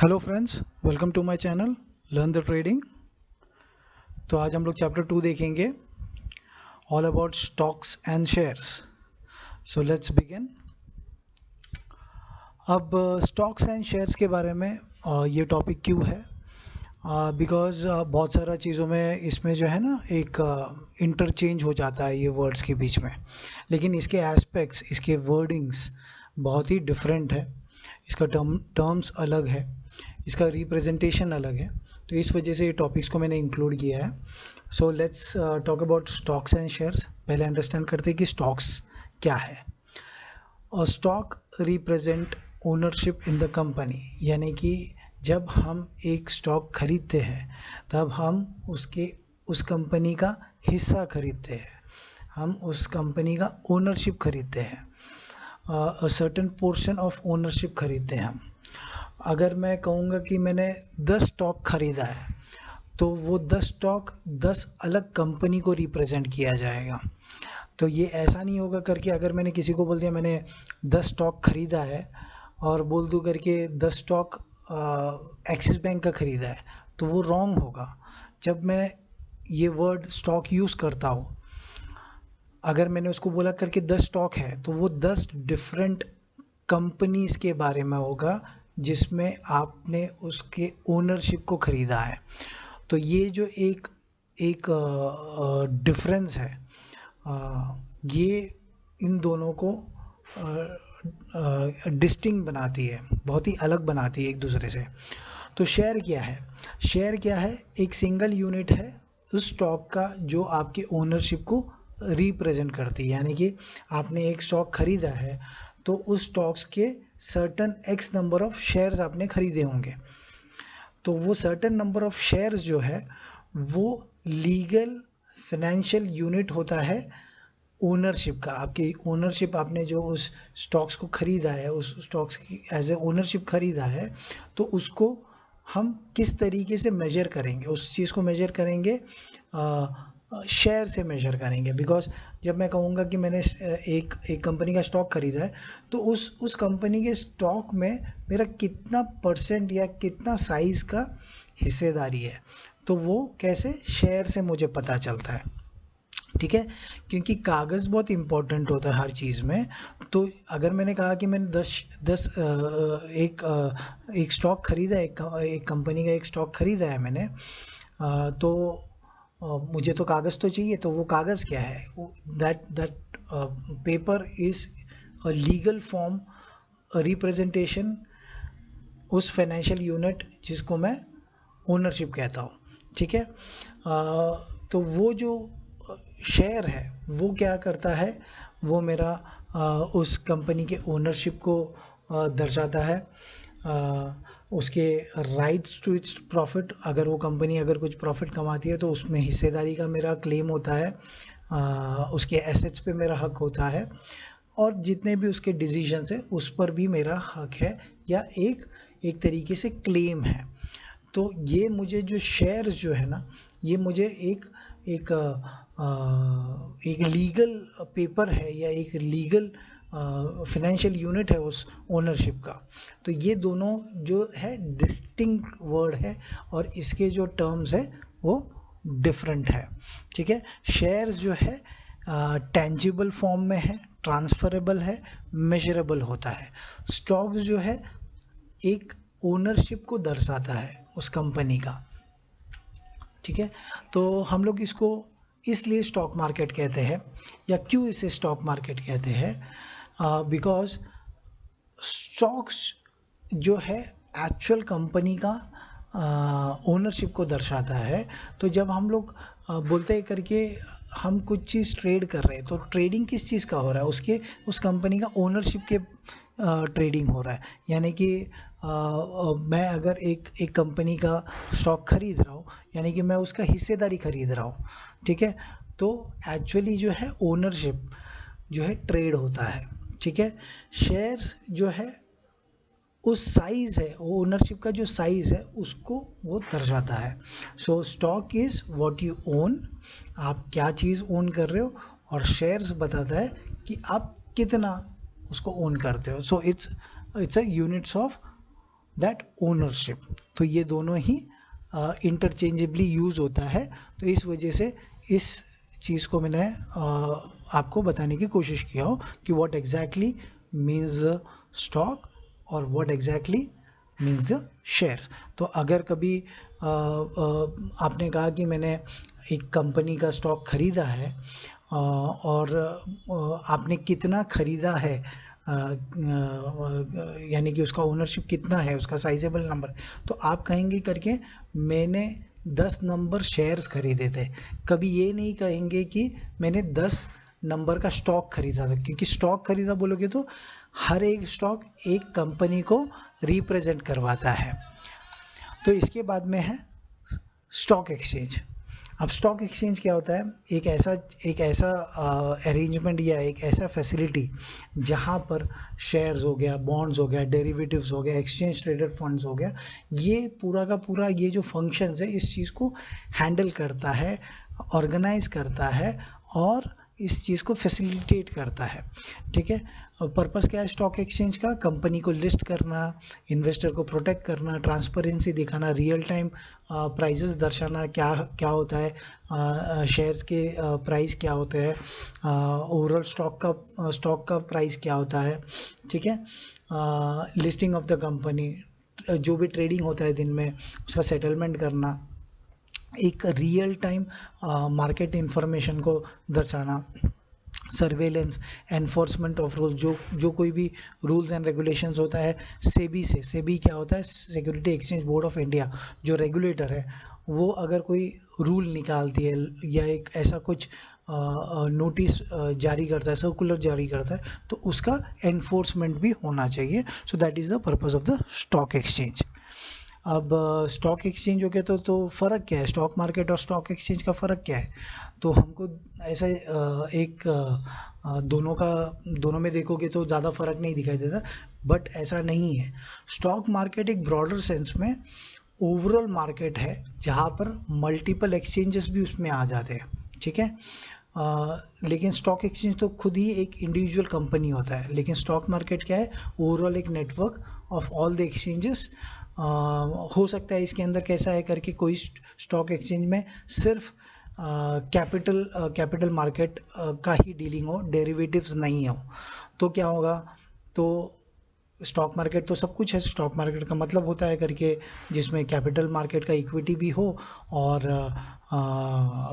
Hello friends, welcome to my channel learn the trading. तो आज हम लोग चैप्टर 2 देखेंगे, all about stocks and shares. So let's begin. अब स्टॉक्स एंड शेयर्स के बारे में ये टॉपिक क्यों है? बिकॉज बहुत सारा चीज़ों में इसमें जो है ना एक इंटरचेंज हो जाता है ये वर्ड्स के बीच में, लेकिन इसके एस्पेक्ट्स, इसके वर्डिंग्स बहुत ही डिफरेंट है। इसका टर्म्स अलग है, इसका रिप्रेजेंटेशन अलग है। तो इस वजह से ये टॉपिक्स को मैंने इंक्लूड किया है। So let's talk about stocks and shares. पहले अंडरस्टैंड करते हैं कि स्टॉक्स क्या है। और stock represent ownership in the company, यानी कि जब हम एक स्टॉक खरीदते हैं तब हम उस कंपनी का हिस्सा खरीदते हैं, हम उस कंपनी का ओनरशिप खरीदते हैं, a certain portion of ownership खरीदते हैं हम। अगर मैं कहूँगा कि मैंने 10 स्टॉक खरीदा है तो वो 10 स्टॉक 10 अलग कंपनी को रिप्रेजेंट किया जाएगा। तो ये ऐसा नहीं होगा करके अगर मैंने किसी को बोल दिया मैंने 10 स्टॉक खरीदा है और बोल दूँ करके 10 स्टॉक एक्सिस बैंक का खरीदा है, तो वो रॉन्ग होगा। जब मैं ये वर्ड स्टॉक यूज़ करता हूँ, अगर मैंने उसको बोला करके 10 स्टॉक है तो वो 10 डिफरेंट कंपनीज के बारे में होगा जिसमें आपने उसके ओनरशिप को खरीदा है। तो ये जो एक एक डिफरेंस है, ये इन दोनों को डिस्टिंक्ट बनाती है, बहुत ही अलग बनाती है एक दूसरे से। तो शेयर क्या है? शेयर क्या है? एक सिंगल यूनिट है उस स्टॉक का जो आपके ओनरशिप को रिप्रेजेंट करती है। यानी कि आपने एक स्टॉक खरीदा है तो उस स्टॉक्स के certain x number of shares आपने खरीदे होंगे। तो वो सर्टन नंबर ऑफ शेयर्स जो है वो लीगल फाइनेंशियल यूनिट होता है ओनरशिप का। आपकी ओनरशिप, आपने जो उस स्टॉक्स को खरीदा है, उस स्टॉक्स की एज ए ओनरशिप खरीदा है, तो उसको हम किस तरीके से मेजर करेंगे? उस चीज़ को मेजर करेंगे, शेयर से मेजर करेंगे। बिकॉज जब मैं कहूँगा कि मैंने एक कंपनी का स्टॉक खरीदा है तो उस कंपनी के स्टॉक में मेरा कितना परसेंट या कितना साइज़ का हिस्सेदारी है, तो वो कैसे? शेयर से मुझे पता चलता है। ठीक है, क्योंकि कागज़ बहुत इंपॉर्टेंट होता है हर चीज़ में। तो अगर मैंने कहा कि मैंने एक स्टॉक खरीदा है, एक कंपनी का एक स्टॉक खरीदा है मैंने, तो मुझे तो कागज़ तो चाहिए। तो वो कागज़ क्या है? That paper is a legal form, representation उस फाइनेंशियल यूनिट जिसको मैं ओनरशिप कहता हूँ। ठीक है, तो वो जो शेयर है वो क्या करता है? वो मेरा उस कंपनी के ओनरशिप को दर्शाता है, उसके राइट्स टू इट्स प्रॉफिट। अगर वो कंपनी अगर कुछ प्रॉफिट कमाती है तो उसमें हिस्सेदारी का मेरा क्लेम होता है, उसके एसेट्स पे मेरा हक होता है, और जितने भी उसके डिसीजंस है उस पर भी मेरा हक है या एक तरीके से क्लेम है। तो ये मुझे जो शेयर्स जो है ना, ये मुझे एक एक लीगल पेपर है या एक लीगल फाइनेंशियल यूनिट है उस ओनरशिप का। तो ये दोनों जो है डिस्टिंक्ट वर्ड है और इसके जो टर्म्स है वो डिफरेंट है। ठीक है, शेयर्स जो है टेंजिबल फॉर्म में है, ट्रांसफरेबल है, मेजरेबल होता है। स्टॉक्स जो है एक ओनरशिप को दर्शाता है उस कंपनी का। ठीक है, तो हम लोग इसको इसलिए स्टॉक मार्केट कहते हैं, या क्यों इसे स्टॉक मार्केट कहते हैं? बिकॉज स्टॉक्स जो है एक्चुअल कंपनी का ओनरशिप को दर्शाता है। तो जब हम लोग बोलते हैं करके हम कुछ चीज़ ट्रेड कर रहे हैं, तो ट्रेडिंग किस चीज़ का हो रहा है? उस कंपनी का ओनरशिप के ट्रेडिंग हो रहा है। यानी कि मैं अगर एक कंपनी का स्टॉक खरीद रहा हूँ, यानी कि मैं उसका हिस्सेदारी खरीद रहा हूँ। ठीक है, तो एक्चुअली जो है ओनरशिप जो है ट्रेड होता है। ठीक है, शेयर्स जो है उस साइज़ है, वो ओनरशिप का जो साइज़ है उसको वो दर्शाता है। सो stock is what you own, आप क्या चीज़ ओन कर रहे हो, और शेयर्स बताता है कि आप कितना उसको ओन करते हो। So it's a units of that ownership. तो ये दोनों ही इंटरचेंजेबली यूज होता है। तो इस वजह से इस चीज़ को मैंने आपको बताने की कोशिश किया हो कि what exactly means the stock और what exactly means the shares. तो अगर कभी आपने कहा कि मैंने एक कंपनी का स्टॉक खरीदा है और आपने कितना खरीदा है, यानी कि उसका ओनरशिप कितना है, उसका साइजेबल नंबर, तो आप कहेंगे करके मैंने 10 नंबर शेयर्स खरीदे थे। कभी ये नहीं कहेंगे कि मैंने 10 नंबर का स्टॉक खरीदा था, क्योंकि स्टॉक खरीदा बोलोगे तो हर एक स्टॉक एक कंपनी को रिप्रेजेंट करवाता है। तो इसके बाद में है स्टॉक एक्सचेंज। अब स्टॉक एक्सचेंज क्या होता है? एक ऐसा अरेंजमेंट या एक ऐसा फैसिलिटी जहाँ पर शेयर्स हो गया, बॉन्ड्स हो गया, डेरिवेटिव्स हो गया, एक्सचेंज ट्रेडेड फंड्स हो गया, ये पूरा का पूरा ये जो फंक्शंस है इस चीज़ को हैंडल करता है, ऑर्गेनाइज करता है और इस चीज़ को फैसिलिटेट करता है। ठीक है, पर्पस क्या है स्टॉक एक्सचेंज का? कंपनी को लिस्ट करना, इन्वेस्टर को प्रोटेक्ट करना, ट्रांसपेरेंसी दिखाना, रियल टाइम प्राइसेस दर्शाना, क्या क्या होता है, शेयर्स के प्राइस क्या होते हैं, ओवरऑल स्टॉक का प्राइस क्या होता है। ठीक है, लिस्टिंग ऑफ द कंपनी, जो भी ट्रेडिंग होता है दिन में उसका सेटलमेंट करना, एक रियल टाइम मार्केट इंफॉर्मेशन को दर्शाना, सर्वेलेंस, एनफोर्समेंट ऑफ रूल, जो कोई भी रूल्स एंड रेगुलेशंस होता है सेबी क्या होता है? Security exchange board of India जो रेगुलेटर है, वो अगर कोई रूल निकालती है या एक ऐसा कुछ नोटिस जारी करता है, सर्कुलर जारी करता है, तो उसका एनफोर्समेंट भी होना चाहिए। So that is the purpose of the stock exchange. अब स्टॉक एक्सचेंज हो गया तो फ़र्क क्या है? स्टॉक मार्केट और स्टॉक एक्सचेंज का फ़र्क क्या है? तो हमको ऐसा दोनों में देखोगे तो ज़्यादा फ़र्क नहीं दिखाई देता, बट ऐसा नहीं है। स्टॉक मार्केट एक ब्रॉडर सेंस में ओवरऑल मार्केट है जहाँ पर मल्टीपल एक्सचेंजेस भी उसमें आ जाते हैं। ठीक है, लेकिन स्टॉक एक्सचेंज तो खुद ही एक इंडिविजुअल कंपनी होता है, लेकिन स्टॉक मार्केट क्या है? ओवरऑल एक network of all the exchanges. हो सकता है इसके अंदर कैसा है करके कोई स्टॉक एक्सचेंज में सिर्फ कैपिटल मार्केट का ही डीलिंग हो, डेरिवेटिव्स नहीं हो, तो क्या होगा? तो स्टॉक मार्केट तो सब कुछ है, स्टॉक मार्केट का मतलब होता है करके जिसमें कैपिटल मार्केट का इक्विटी भी हो और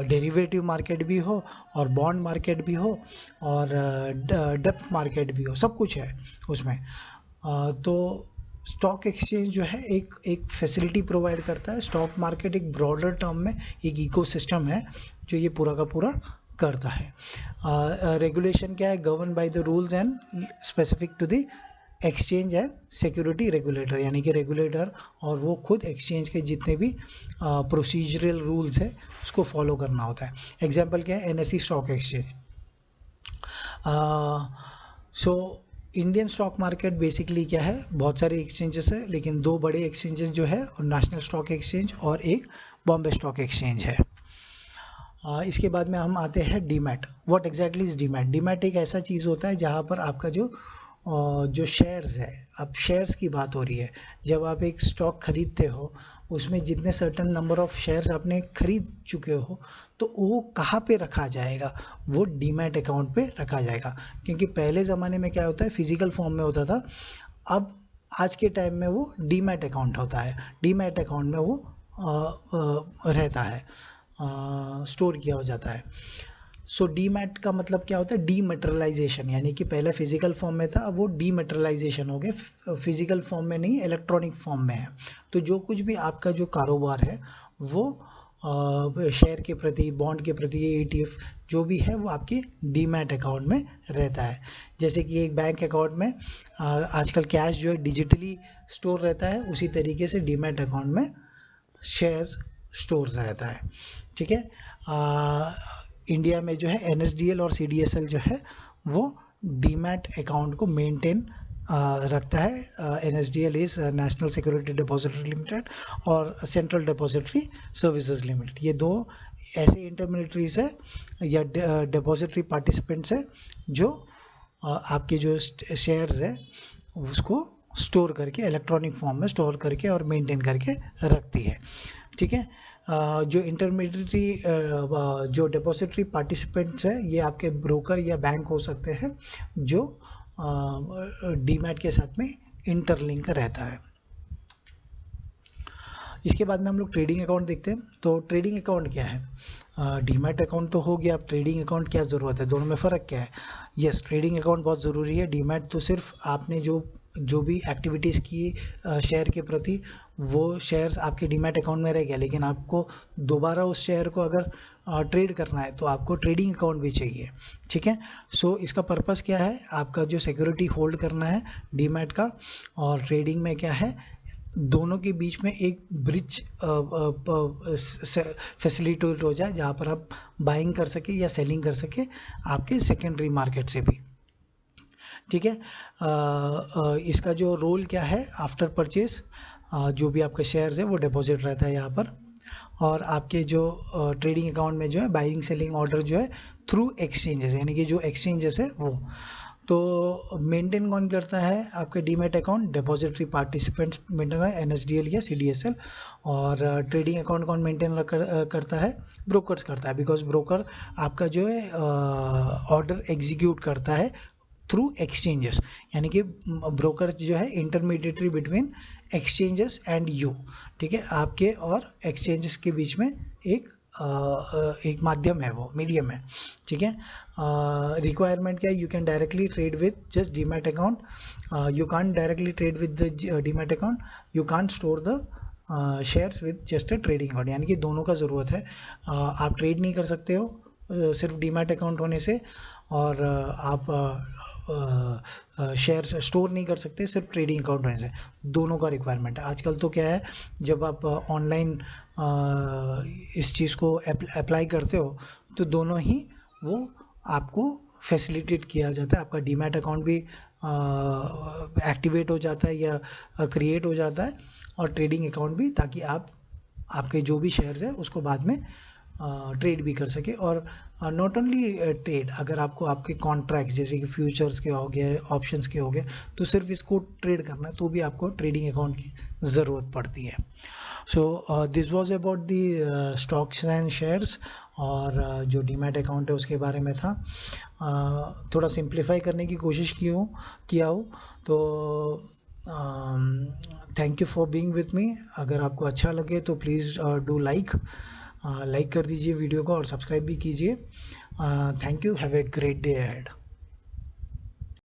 डेरिवेटिव मार्केट भी हो और बॉन्ड मार्केट भी हो और डेप्थ मार्केट भी हो, सब कुछ है उसमें। तो स्टॉक एक्सचेंज जो है एक फैसिलिटी प्रोवाइड करता है। स्टॉक मार्केट एक ब्रॉडर टर्म में एक इकोसिस्टम है जो ये पूरा का पूरा करता है। रेगुलेशन क्या है? Govern by the rules and specific to the exchange and security regulator, यानी कि रेगुलेटर और वो खुद एक्सचेंज के जितने भी प्रोसीजरल रूल्स है उसको फॉलो करना होता है। एग्जाम्पल क्या है? NSE stock exchange. So Indian stock market basically क्या है? बहुत सारे एक्सचेंजेस है, लेकिन दो बड़े एक्सचेंजेस जो है नेशनल स्टॉक एक्सचेंज और एक बॉम्बे स्टॉक एक्सचेंज है। इसके बाद में हम आते हैं demat. What exactly is demat? Demat एक ऐसा चीज़ होता है जहाँ पर आपका जो शेयर्स है, अब शेयर्स की बात हो रही है, जब आप एक स्टॉक खरीदते हो उसमें जितने सर्टन नंबर ऑफ शेयर्स आपने खरीद चुके हो, तो वो कहाँ पे रखा जाएगा? वो डीमैट अकाउंट पे रखा जाएगा। क्योंकि पहले ज़माने में क्या होता है, फिजिकल फॉर्म में होता था, अब आज के टाइम में वो डीमैट अकाउंट होता है। डीमैट अकाउंट में वो रहता है, स्टोर किया हो जाता है। सो डीमैट का मतलब क्या होता है? डीमेटेरियलाइजेशन, यानी कि पहले फिजिकल फॉर्म में था, अब वो डीमेटेरियलाइजेशन हो गया, फिजिकल फॉर्म में नहीं, इलेक्ट्रॉनिक फॉर्म में है। तो जो कुछ भी आपका जो कारोबार है वो शेयर के प्रति, बॉन्ड के प्रति, ETF जो भी है वो आपके डीमैट अकाउंट में रहता है। जैसे कि एक बैंक अकाउंट में आजकल कैश जो है डिजिटली स्टोर रहता है, उसी तरीके से डीमैट अकाउंट में शेयर्स स्टोर रहता है। ठीक है, इंडिया में जो है NSDL और CDSL जो है वो डीमैट अकाउंट को मेंटेन रखता है। NSDL is national security depository limited और सेंट्रल डिपॉजिटरी सर्विसेज लिमिटेड। ये दो ऐसे इंटरमीडिएटरीज है या डिपॉजिटरी पार्टिसिपेंट्स है जो आपके जो शेयर्स है उसको स्टोर करके, इलेक्ट्रॉनिक फॉर्म में स्टोर करके और मेंटेन करके रखती है। ठीक है। जो इंटरमीडिएटरी जो डिपॉजिटरी पार्टिसिपेंट्स है, ये आपके ब्रोकर या बैंक हो सकते हैं जो डीमैट के साथ में इंटरलिंक रहता है। इसके बाद में हम लोग ट्रेडिंग अकाउंट देखते हैं। तो ट्रेडिंग अकाउंट क्या है? डीमैट अकाउंट तो हो गया, अब ट्रेडिंग अकाउंट क्या ज़रूरत है, दोनों में फ़र्क क्या है? यस, ट्रेडिंग अकाउंट बहुत ज़रूरी है। डीमैट तो सिर्फ आपने जो भी एक्टिविटीज़ की शेयर के प्रति, वो शेयर्स आपके डीमैट अकाउंट में रह गया, लेकिन आपको दोबारा उस शेयर को अगर ट्रेड करना है तो आपको ट्रेडिंग अकाउंट भी चाहिए। ठीक है। सो इसका पर्पस क्या है? आपका जो सिक्योरिटी होल्ड करना है डीमैट का, और ट्रेडिंग में क्या है, दोनों के बीच में एक ब्रिज फैसिलिटेट हो जाए, जहाँ पर आप बाइंग कर सके या सेलिंग कर सके आपके सेकेंडरी मार्केट से भी। ठीक है। इसका जो रोल क्या है, आफ्टर परचेज जो भी आपका शेयर्स है वो डिपॉजिट रहता है यहाँ पर, और आपके जो ट्रेडिंग अकाउंट में जो है बाइंग सेलिंग ऑर्डर जो है थ्रू एक्सचेंजेस, यानी कि जो एक्सचेंजेस है वो। तो मेंटेन कौन करता है आपके demat account? Depository participants maintain है, एनएसडीएल या सीडीएसएल। और ट्रेडिंग अकाउंट कौन मेंटेन करता है? ब्रोकर्स करता है, बिकॉज ब्रोकर आपका जो है ऑर्डर एग्जीक्यूट करता है थ्रू एक्सचेंजेस, यानी कि ब्रोकर जो है intermediary between exchanges and you. ठीक है, आपके और एक्सचेंजेस के बीच में एक माध्यम है, वो मीडियम है। ठीक है। रिक्वायरमेंट क्या है? You can directly trade with just demat account, you can't directly trade with the demat account, you can't store the shares with just a trading account, यानी कि दोनों का ज़रूरत है। आप ट्रेड नहीं कर सकते हो सिर्फ डीमैट अकाउंट होने से, और आप शेयर स्टोर नहीं कर सकते सिर्फ ट्रेडिंग अकाउंट होने से। दोनों का रिक्वायरमेंट है। आजकल तो क्या है, जब आप ऑनलाइन इस चीज़ को अप्लाई करते हो तो दोनों ही वो आपको फैसिलिटेट किया जाता है। आपका डीमैट अकाउंट भी एक्टिवेट हो जाता है या क्रिएट हो जाता है, और ट्रेडिंग अकाउंट भी, ताकि आप आपके जो भी शेयर्स है उसको बाद में ट्रेड भी कर सके। और नॉट ओनली ट्रेड, अगर आपको आपके कॉन्ट्रैक्ट्स जैसे कि फ्यूचर्स के हो गए, ऑप्शंस के हो गए, तो सिर्फ इसको ट्रेड करना है तो भी आपको ट्रेडिंग अकाउंट की ज़रूरत पड़ती है। So this was about the stocks and shares, और जो डीमैट अकाउंट है उसके बारे में था। थोड़ा सिंप्लीफाई करने की कोशिश किया हो तो thank you for being with me. अगर आपको अच्छा लगे तो प्लीज़ डू लाइक कर दीजिए वीडियो को, और सब्सक्राइब भी कीजिए। Thank you, have a great day ahead.